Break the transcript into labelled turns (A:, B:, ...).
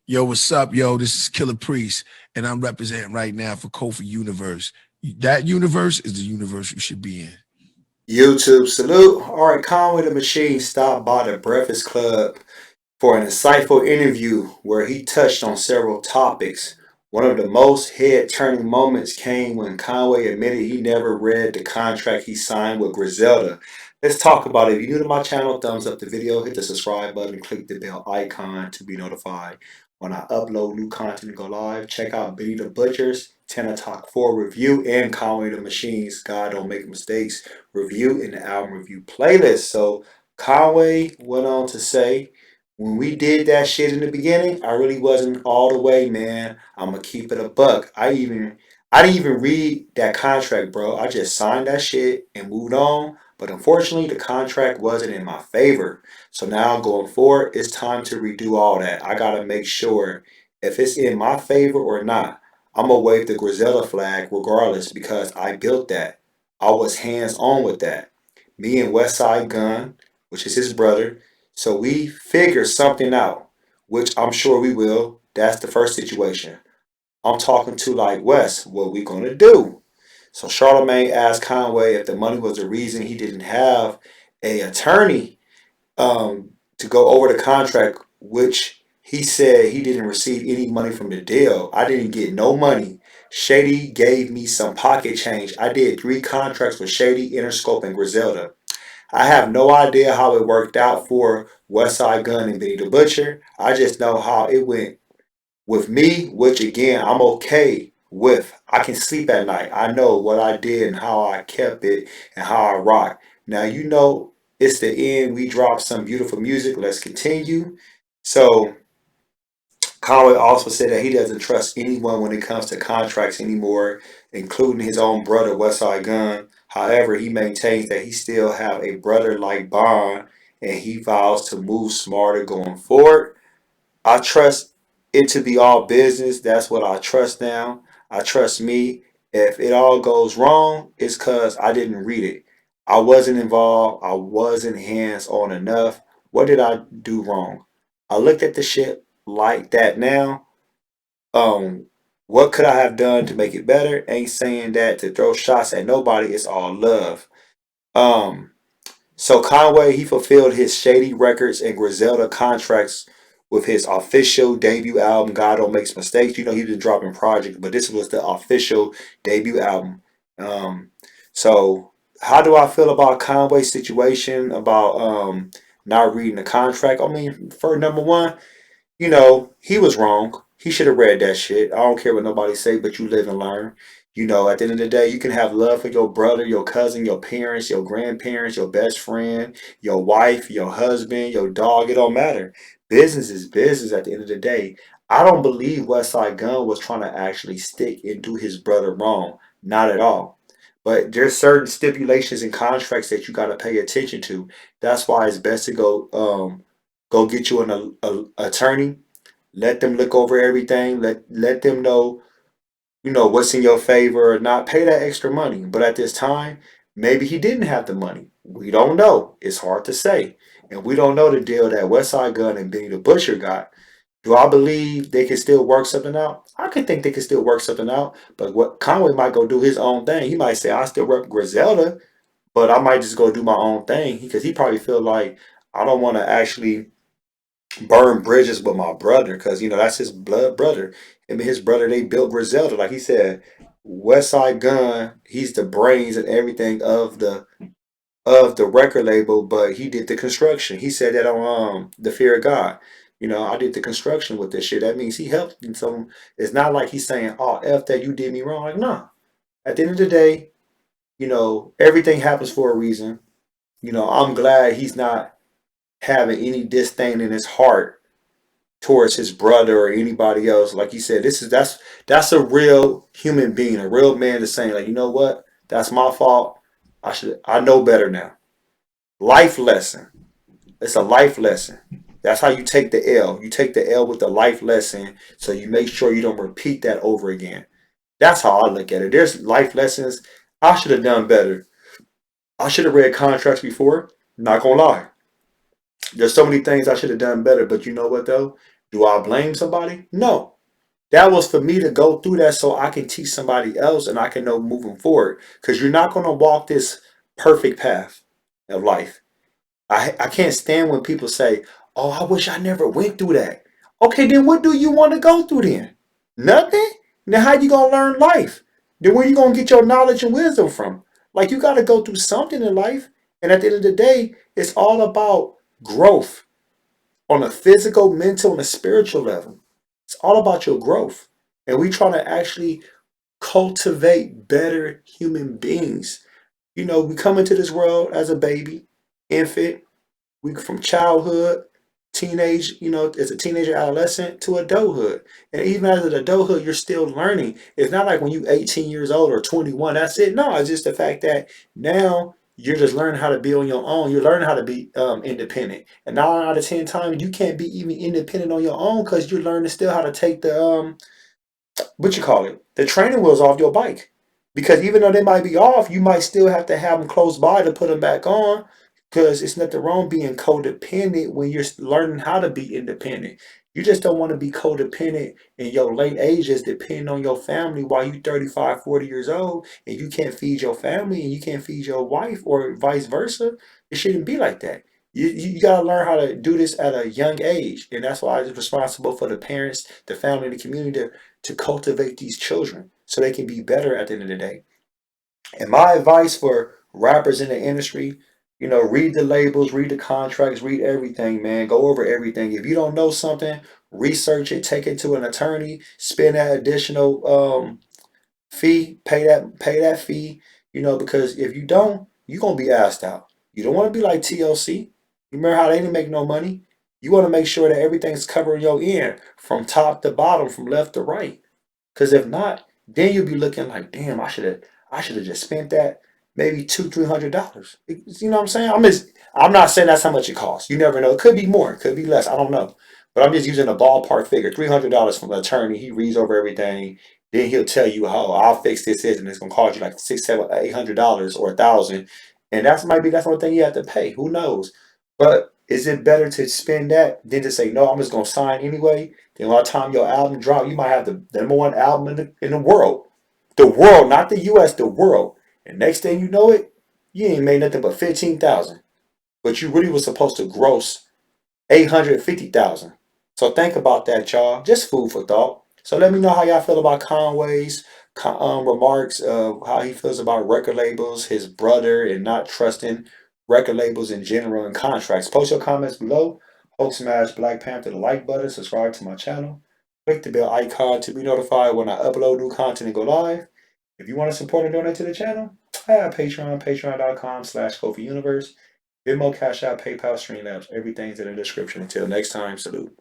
A: Yo, what's up, yo? This is Killer Priest, and I'm representing right now for Kofi Universe. That universe is the universe you should be in.
B: YouTube salute. All right, Conway the Machine stopped by the Breakfast Club for an insightful interview where he touched on several topics. One of the most head turning moments came when Conway admitted he never read the contract he signed with Griselda. Let's talk about it. If you're new to my channel, thumbs up the video, hit the subscribe button, click the bell icon to be notified when I upload new content and go live. Check out Benny the Butcher's 10 Talk 4 review and Conway the Machine's God Don't Make Mistakes review in the album review playlist. So Conway went on to say, when we did that shit in the beginning, I really wasn't all the way, man. I'm gonna keep it a buck. I didn't even read that contract, bro. I just signed that shit and moved on. But unfortunately, the contract wasn't in my favor. So now going forward, it's time to redo all that. I gotta make sure if it's in my favor or not. I'm gonna wave the Griselda flag regardless because I built that. I was hands on with that. Me and Westside Gun, which is his brother, so we figure something out, which I'm sure we will. That's the first situation. I'm talking to like Wes, what we gonna do? So Charlemagne asked Conway if the money was the reason he didn't have a attorney to go over the contract, which he said he didn't receive any money from the deal. I didn't get no money. Shady gave me some pocket change. I did 3 contracts with Shady, Interscope, and Griselda. I have no idea how it worked out for Westside Gun and Benny the Butcher. I just know how it went with me, which again, I'm okay with. I can sleep at night. I know what I did and how I kept it and how I rock. Now, it's the end. We dropped some beautiful music. Let's continue. So, Conway also said that he doesn't trust anyone when it comes to contracts anymore, including his own brother, Westside Gun. However, he maintains that he still have a brother-like bond, and he vows to move smarter going forward. I trust it to be all business. That's what I trust now. I trust me. If it all goes wrong, it's because I didn't read it. I wasn't involved. I wasn't hands on enough. What did I do wrong? I looked at the shit like that now. Um, what could I have done to make it better? Ain't saying that to throw shots at nobody. It's all love. Um, so Conway, he fulfilled his Shady Records and Griselda contracts with his official debut album, God Don't Makes Mistakes. You know, he's been dropping projects, but this was the official debut album. Um, so how do I feel about Conway's situation about not reading the contract? I mean, for number one, he was wrong. He should have read that shit. I don't care what nobody say, but you live and learn. At the end of the day, you can have love for your brother, your cousin, your parents, your grandparents, your best friend, your wife, your husband, your dog. It don't matter. Business is business at the end of the day. I don't believe Westside Gun was trying to actually stick and do his brother wrong. Not at all. But there's certain stipulations and contracts that you got to pay attention to. That's why it's best to go get you an attorney. Let them look over everything. Let them know, what's in your favor or not. Pay that extra money. But at this time, maybe he didn't have the money. We don't know. It's hard to say. And we don't know the deal that Westside Gun and Benny the Butcher got. Do I believe they can still work something out? I could think they can still work something out. But what Conway might go do his own thing. He might say, I still rep Griselda, but I might just go do my own thing. Because he probably feel like I don't want to actually burn bridges with my brother because that's his blood brother. Him and his brother, they built Griselda. Like he said, Westside Gun, he's the brains and everything of the record label, but he did the construction. He said that on The Fear of God. I did the construction with this shit. That means he helped in some. It's not like he's saying, "Oh, f that, you did me wrong." Like, nah. At the end of the day, everything happens for a reason. I'm glad he's not having any disdain in his heart towards his brother or anybody else. Like you said, that's a real human being, a real man that's saying, like, you know what? That's my fault. I know better now. Life lesson. It's a life lesson. That's how you take the L. You take the L with the life lesson so you make sure you don't repeat that over again. That's how I look at it. There's life lessons. I should have done better. I should have read contracts before. Not gonna lie. There's so many things I should have done better, but you know what though? Do I blame somebody? No. That was for me to go through that so I can teach somebody else and I can know moving forward. Because you're not going to walk this perfect path of life. I can't stand when people say, "Oh, I wish I never went through that." Okay, then what do you want to go through then? Nothing? Then how you gonna learn life? Then where you gonna get your knowledge and wisdom from? Like you gotta go through something in life. And at the end of the day, it's all about growth on a physical, mental, and a spiritual level. It's all about your growth. And we trying to actually cultivate better human beings. You know, we come into this world as a baby, infant, we from childhood, teenage, you know, as a teenager, adolescent to adulthood. And even as an adulthood, you're still learning. It's not like when you 18 years old or 21, that's it. No, it's just the fact that now you're just learning how to be on your own. You're learning how to be independent. And 9 out of 10 times, you can't be even independent on your own because you're learning still how to take the what you call it, the training wheels off your bike. Because even though they might be off, you might still have to have them close by to put them back on. Because it's nothing wrong being codependent when you're learning how to be independent. You just don't want to be codependent in your late ages, depending on your family while you're 35, 40 years old, and you can't feed your family and you can't feed your wife, or vice versa. It shouldn't be like that. You got to learn how to do this at a young age. And that's why it's responsible for the parents, the family, the community to cultivate these children so they can be better at the end of the day. And my advice for rappers in the industry, you know, read the labels, read the contracts, read everything, man. Go over everything. If you don't know something, research it, take it to an attorney, spend that additional fee, pay that fee, you know, because if you don't, you're gonna be asked out. You don't want to be like TLC. You remember how they didn't make no money? You want to make sure that everything's covering your end from top to bottom, from left to right. Because if not, then you'll be looking like, damn, I should have just spent that maybe $200-300. You know what I'm saying? I'm not saying that's how much it costs. You never know. It could be more, it could be less. I don't know. But I'm just using a ballpark figure. $300 from an attorney. He reads over everything. Then he'll tell you how I'll fix this, and it's gonna cost you like six, seven, $800 or 1,000. And that's one thing you have to pay. Who knows? But is it better to spend that than to say no? I'm just gonna sign anyway. Then by the time your album drop, you might have the number one album in the world. The world, not the US, the world. And next thing you know it, you ain't made nothing but 15,000. But you really was supposed to gross 850,000. So think about that, y'all. Just food for thought. So let me know how y'all feel about Conway's remarks of how he feels about record labels, his brother, and not trusting record labels in general and contracts. Post your comments below. Hulk smash Black Panther the like button. Subscribe to my channel. Click the bell icon to be notified when I upload new content and go live. If you want to support and donate to the channel, I have Patreon, patreon.com/KofiUniverse. Venmo, Cash App, PayPal, Streamlabs. Everything's in the description. Until next time, salute.